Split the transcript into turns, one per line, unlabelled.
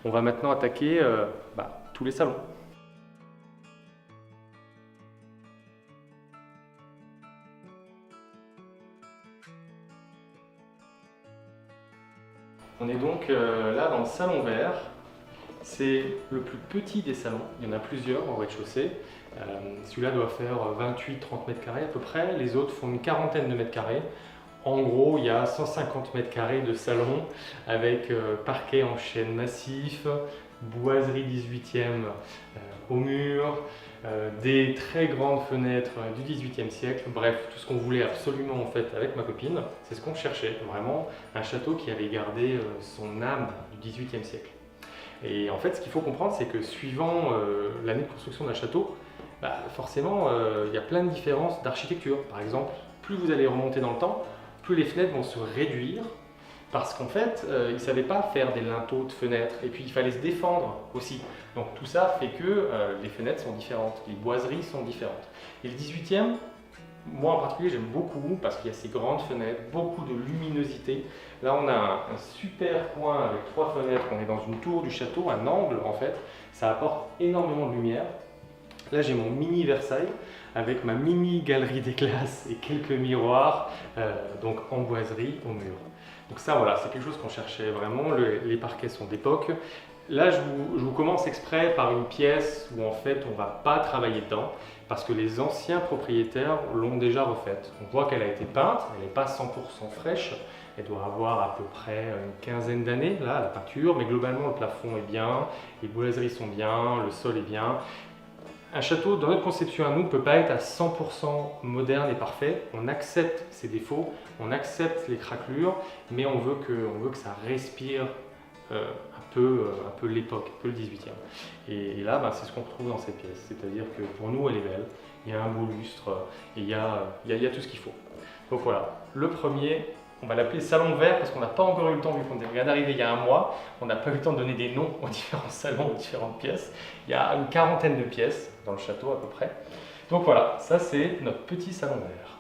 On va maintenant attaquer tous les salons. On est donc là dans le salon vert. C'est le plus petit des salons, il y en a plusieurs en rez-de-chaussée. Celui-là doit faire 28-30 mètres carrés à peu près, les autres font une quarantaine de mètres carrés. En gros, il y a 150 mètres carrés de salon avec parquet en chêne massif, boiserie 18e au mur, des très grandes fenêtres du 18e siècle, bref, tout ce qu'on voulait absolument en fait avec ma copine, c'est ce qu'on cherchait, vraiment un château qui avait gardé son âme du 18e siècle. Et en fait, ce qu'il faut comprendre, c'est que suivant l'année de construction d'un château, forcément, il y a plein de différences d'architecture. Par exemple, plus vous allez remonter dans le temps, plus les fenêtres vont se réduire, parce qu'en fait, ils ne savaient pas faire des linteaux de fenêtres, et puis il fallait se défendre aussi. Donc tout ça fait que les fenêtres sont différentes, les boiseries sont différentes. Et le 18e, moi en particulier, j'aime beaucoup parce qu'il y a ces grandes fenêtres, beaucoup de luminosité. Là, on a un super coin avec 3 fenêtres. On est dans une tour du château, un angle en fait. Ça apporte énormément de lumière. Là, j'ai mon mini Versailles avec ma mini galerie des glaces et quelques miroirs, donc en boiserie au mur. Donc ça, voilà, c'est quelque chose qu'on cherchait vraiment. Les parquets sont d'époque. Là, je vous commence exprès par une pièce où en fait on ne va pas travailler dedans parce que les anciens propriétaires l'ont déjà refaite. On voit qu'elle a été peinte, elle n'est pas 100% fraîche, elle doit avoir à peu près une quinzaine d'années là, la peinture, mais globalement le plafond est bien, les boiseries sont bien, le sol est bien. Un château, dans notre conception à nous, ne peut pas être à 100% moderne et parfait. On accepte ses défauts, on accepte les craquelures, mais on veut que ça respire un peu l'époque, un peu le 18e. Et là, c'est ce qu'on retrouve dans cette pièce. C'est-à-dire que pour nous, elle est belle. Il y a un beau lustre et il y a tout ce qu'il faut. Donc voilà, le premier, on va l'appeler salon vert parce qu'on n'a pas encore eu le temps, vu qu'on vient d'arriver il y a un mois, on n'a pas eu le temps de donner des noms aux différents salons, aux différentes pièces. Il y a une quarantaine de pièces dans le château à peu près. Donc voilà, ça c'est notre petit salon vert.